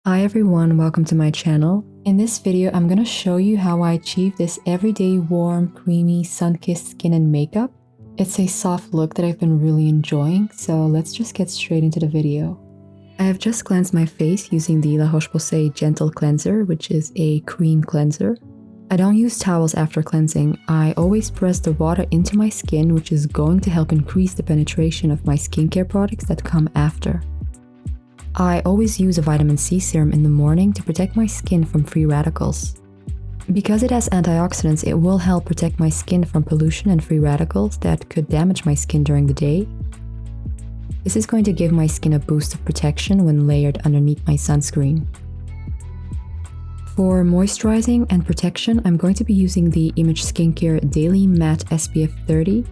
Hi everyone, welcome to my channel. In this video, I'm gonna show you how I achieve this everyday warm, creamy, sun-kissed skin and makeup. It's a soft look that I've been really enjoying, so let's just get straight into the video. I have just cleansed my face using the Roche-Posay Gentle Cleanser, which is a cream cleanser. I don't use towels after cleansing. I always press the water into my skin, which is going to help increase the penetration of my skincare products that come after. I always use a vitamin C serum in the morning to protect my skin from free radicals. Because it has antioxidants, it will help protect my skin from pollution and free radicals that could damage my skin during the day. This is going to give my skin a boost of protection when layered underneath my sunscreen. For moisturizing and protection, I'm going to be using the Image Skincare Daily Matte SPF 30,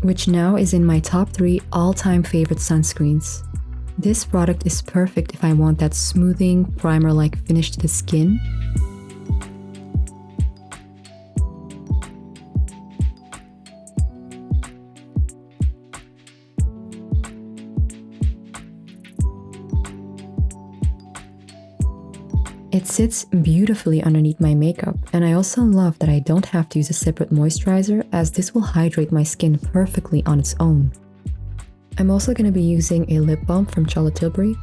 which now is in my top 3 all-time favorite sunscreens. This product is perfect if I want that smoothing, primer-like finish to the skin. It sits beautifully underneath my makeup, and I also love that I don't have to use a separate moisturizer, as this will hydrate my skin perfectly on its own. I'm also going to be using a lip balm from Tilbury.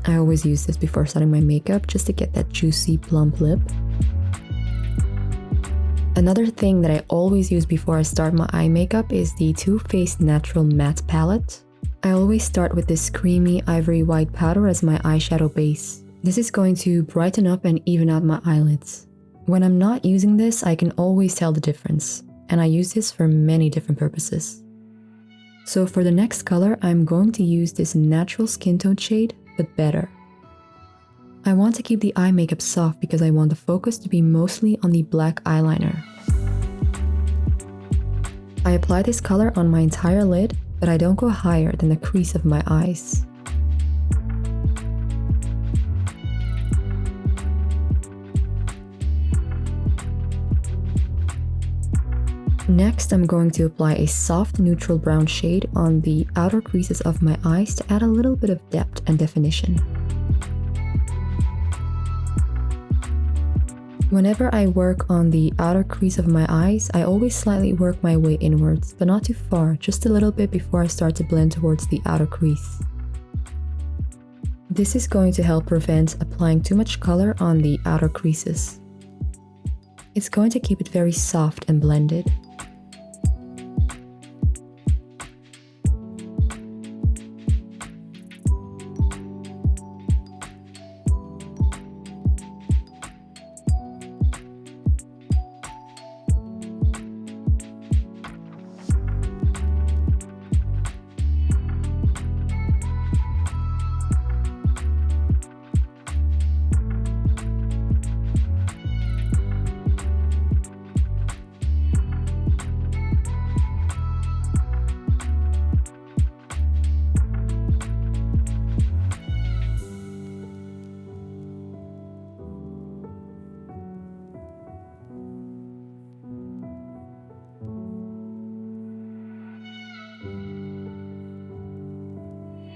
I always use this before starting my makeup just to get that juicy, plump lip. Another thing that I always use before I start my eye makeup is the Too Faced Natural Matte Palette. I always start with this creamy ivory white powder as my eyeshadow base. This is going to brighten up and even out my eyelids. When I'm not using this, I can always tell the difference, and I use this for many different purposes. So for the next color, I'm going to use this natural skin tone shade, but better. I want to keep the eye makeup soft because I want the focus to be mostly on the black eyeliner. I apply this color on my entire lid, but I don't go higher than the crease of my eyes. Next, I'm going to apply a soft neutral brown shade on the outer creases of my eyes to add a little bit of depth and definition. Whenever I work on the outer crease of my eyes, I always slightly work my way inwards, but not too far, just a little bit before I start to blend towards the outer crease. This is going to help prevent applying too much color on the outer creases. It's going to keep it very soft and blended.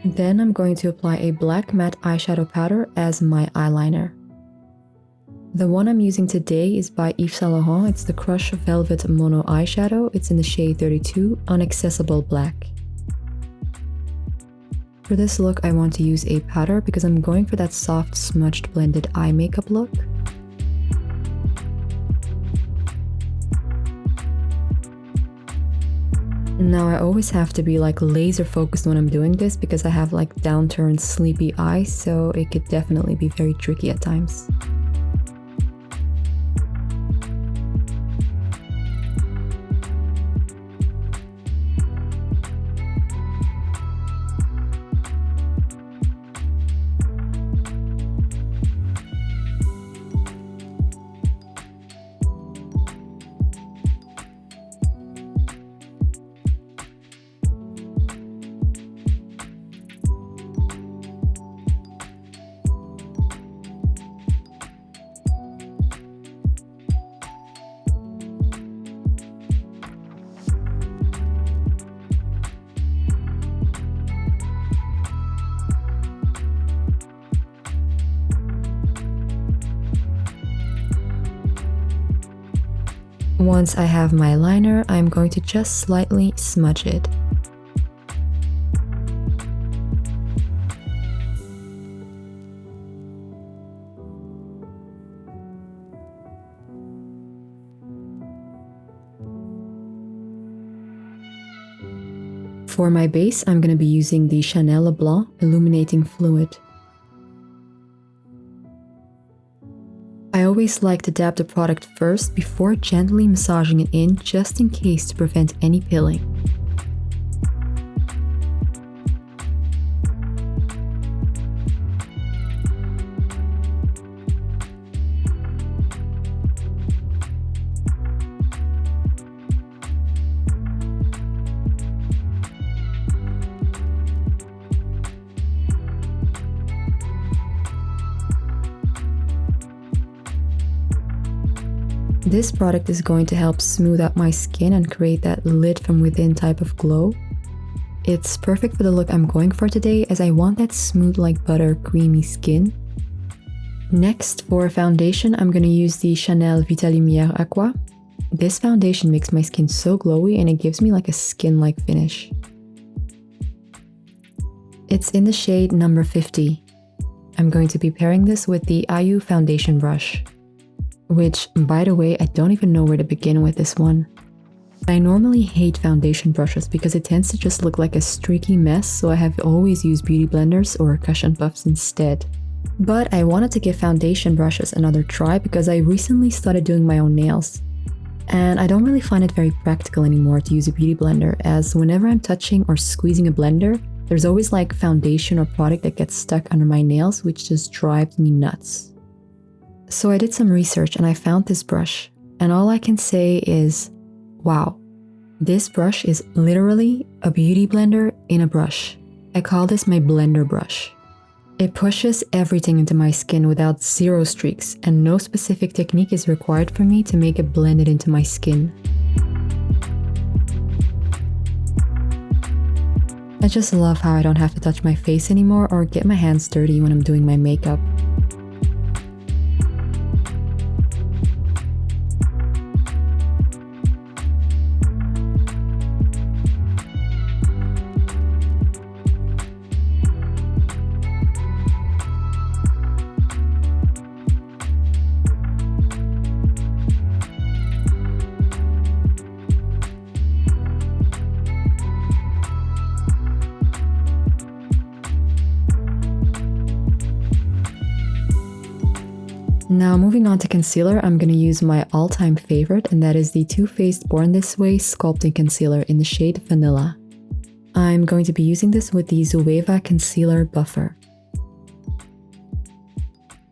Then I'm going to apply a black matte eyeshadow powder as my eyeliner. The one I'm using today is by Yves Saint Laurent. It's the Crush Velvet Mono Eyeshadow. It's in the shade 32, Unaccesible Black. For this look, I want to use a powder because I'm going for that soft, smudged, blended eye makeup look. Now I always have to be like laser focused when I'm doing this because I have like downturned sleepy eyes, so it could definitely be very tricky at times. Once I have my liner, I'm going to just slightly smudge it. For my base, I'm going to be using the Chanel Blanc Illuminating Fluid. I always like to dab the product first before gently massaging it in, just in case to prevent any pilling. This product is going to help smooth out my skin and create that lit from within type of glow. It's perfect for the look I'm going for today, as I want that smooth like butter creamy skin. Next, for foundation, I'm going to use the Chanel Vitalumiere Aqua. This foundation makes my skin so glowy and it gives me like a skin-like finish. It's in the shade number 50. I'm going to be pairing this with the IU foundation brush. Which, by the way, I don't even know where to begin with this one. I normally hate foundation brushes because it tends to just look like a streaky mess, so I have always used beauty blenders or cushion puffs instead. But I wanted to give foundation brushes another try because I recently started doing my own nails. And I don't really find it very practical anymore to use a beauty blender, as whenever I'm touching or squeezing a blender, there's always like foundation or product that gets stuck under my nails, which just drives me nuts. So I did some research and I found this brush, and all I can say is, wow, this brush is literally a beauty blender in a brush. I call this my blender brush. It pushes everything into my skin without zero streaks, and no specific technique is required for me to make it blend it into my skin. I just love how I don't have to touch my face anymore or get my hands dirty when I'm doing my makeup. Now moving on to concealer, I'm going to use my all-time favorite, and that is the Too Faced Born This Way Sculpting Concealer in the shade Vanilla. I'm going to be using this with the Zoeva Concealer Buffer.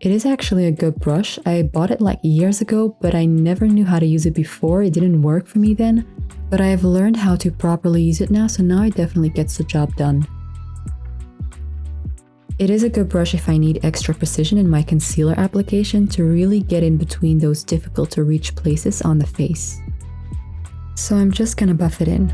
It is actually a good brush. I bought it like years ago, but I never knew how to use it before. It didn't work for me then, but I have learned how to properly use it now, so now it definitely gets the job done. It is a good brush if I need extra precision in my concealer application to really get in between those difficult to reach places on the face. So I'm just gonna buff it in.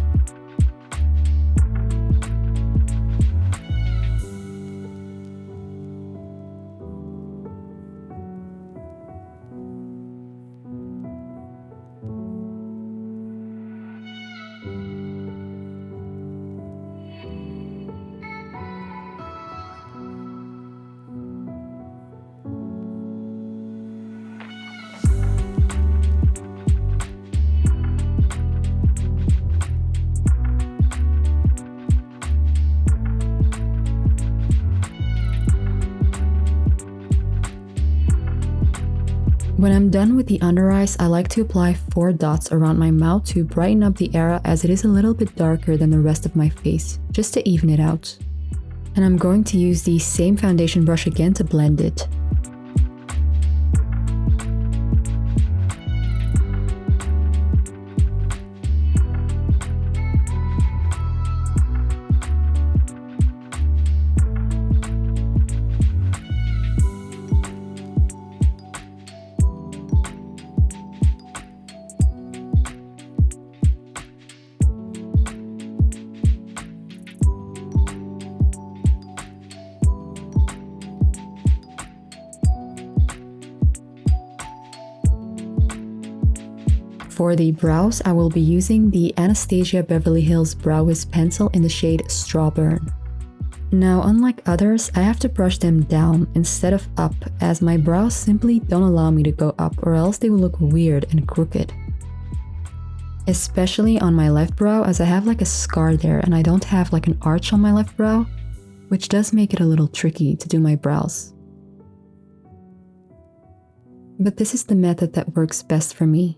When I'm done with the under eyes, I like to apply 4 dots around my mouth to brighten up the area, as it is a little bit darker than the rest of my face, just to even it out. And I'm going to use the same foundation brush again to blend it. For the brows, I will be using the Anastasia Beverly Hills Brow Wiz pencil in the shade Strawburn. Now, unlike others, I have to brush them down instead of up, as my brows simply don't allow me to go up, or else they will look weird and crooked. Especially on my left brow, as I have like a scar there and I don't have like an arch on my left brow, which does make it a little tricky to do my brows. But this is the method that works best for me.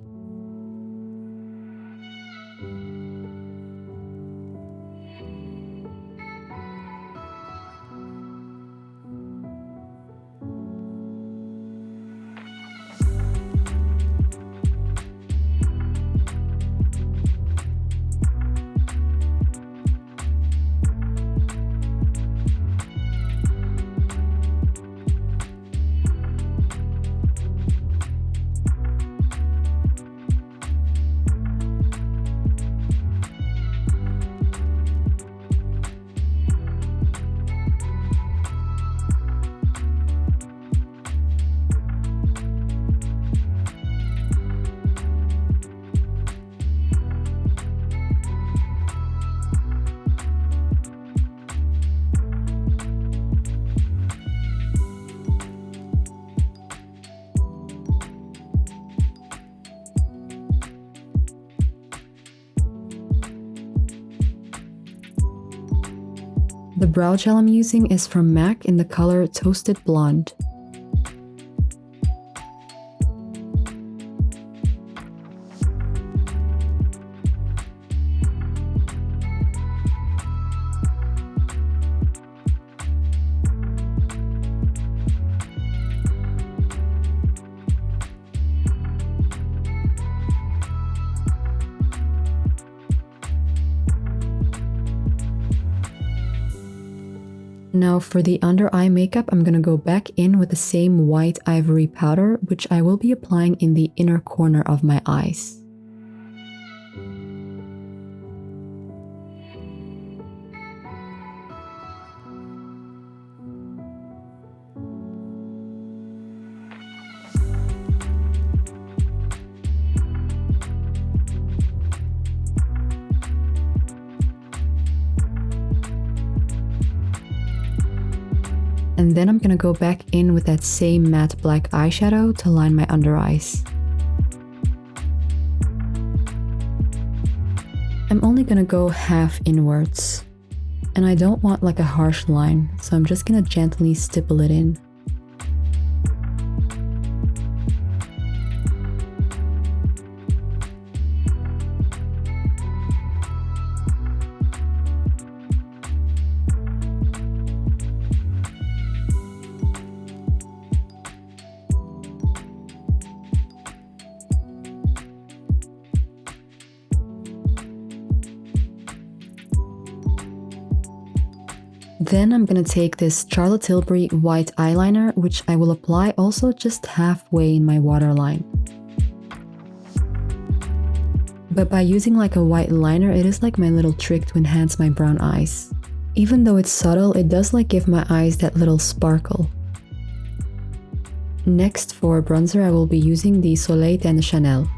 The brow gel I'm using is from MAC in the color Toasted Blonde. Now for the under eye makeup, I'm gonna go back in with the same white ivory powder, which I will be applying in the inner corner of my eyes. And then I'm gonna go back in with that same matte black eyeshadow to line my under eyes. I'm only gonna go half inwards. And I don't want like a harsh line, so I'm just gonna gently stipple it in. Then I'm gonna take this Charlotte Tilbury white eyeliner, which I will apply also just halfway in my waterline. But by using like a white liner, it is like my little trick to enhance my brown eyes. Even though it's subtle, it does like give my eyes that little sparkle. Next for bronzer, I will be using the Soleil de Chanel.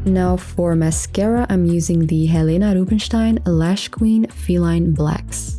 Now for mascara, I'm using the Helena Rubinstein Lash Queen Feline Blacks.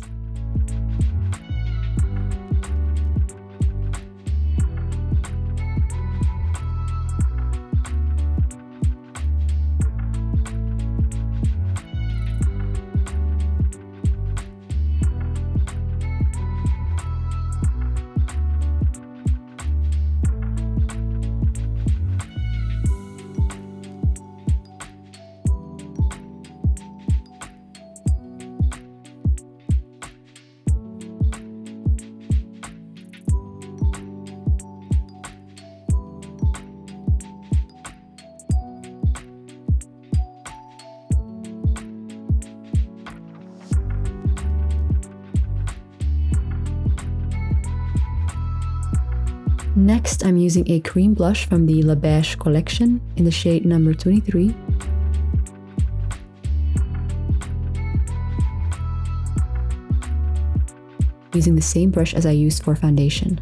Next, I'm using a cream blush from the Beige collection in the shade number 23. Using the same brush as I used for foundation.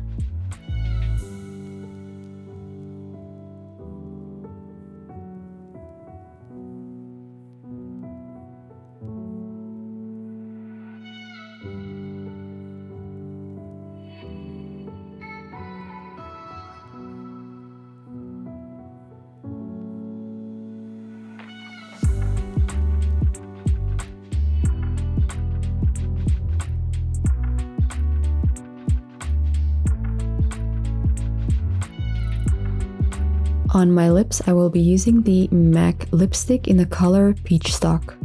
On my lips, I will be using the MAC lipstick in the color Peach Stock.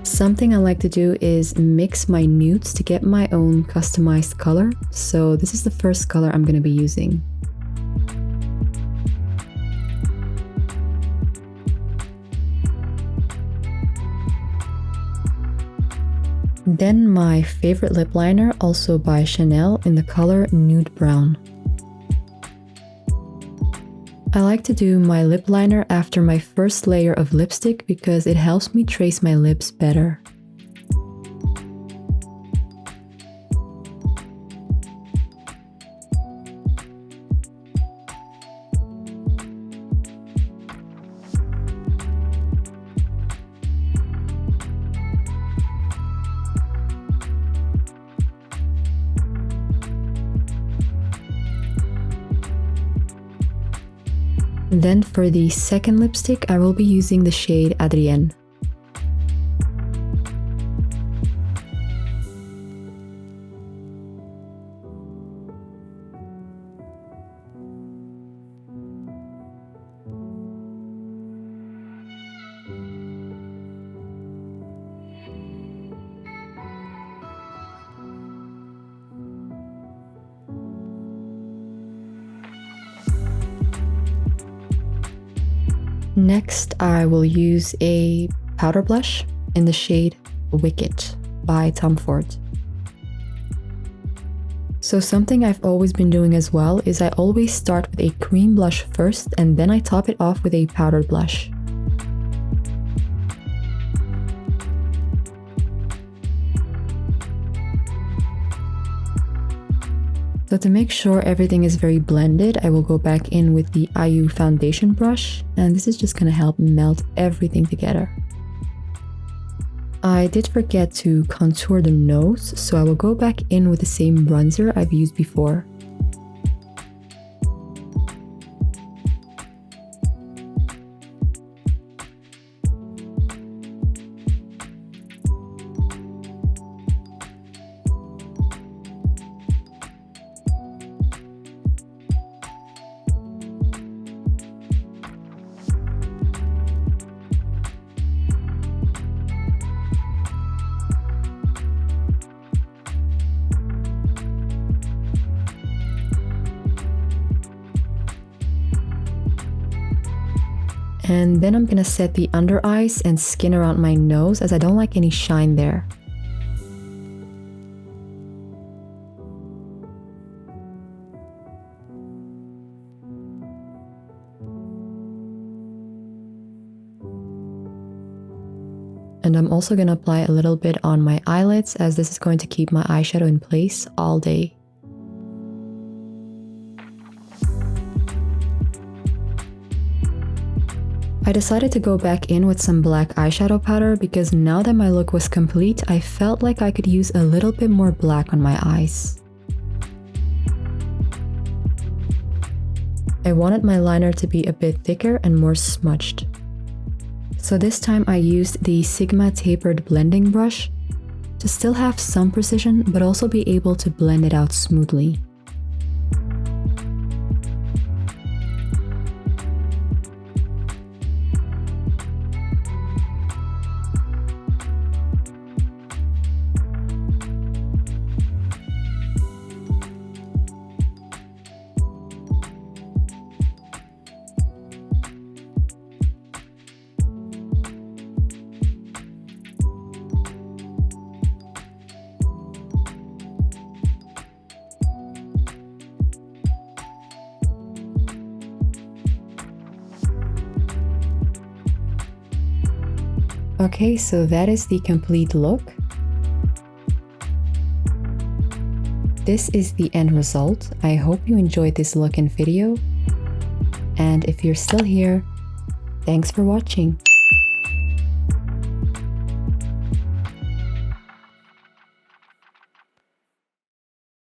Something I like to do is mix my nudes to get my own customized color. So this is the first color I'm going to be using. Then my favorite lip liner, also by Chanel, in the color Nude Brown. I like to do my lip liner after my first layer of lipstick because it helps me trace my lips better. Then for the second lipstick, I will be using the shade Adrienne. Next, I will use a powder blush in the shade Wicked by Tom Ford. So something I've always been doing as well is I always start with a cream blush first and then I top it off with a powdered blush. So to make sure everything is very blended, I will go back in with the IU foundation brush, and this is just going to help melt everything together. I did forget to contour the nose, so I will go back in with the same bronzer I've used before. And then I'm gonna set the under eyes and skin around my nose as I don't like any shine there. And I'm also gonna apply a little bit on my eyelids as this is going to keep my eyeshadow in place all day. I decided to go back in with some black eyeshadow powder because now that my look was complete, I felt like I could use a little bit more black on my eyes. I wanted my liner to be a bit thicker and more smudged. So this time I used the Sigma tapered blending brush to still have some precision but also be able to blend it out smoothly. Okay, so that is the complete look. This is the end result. I hope you enjoyed this look and video. And if you're still here, thanks for watching.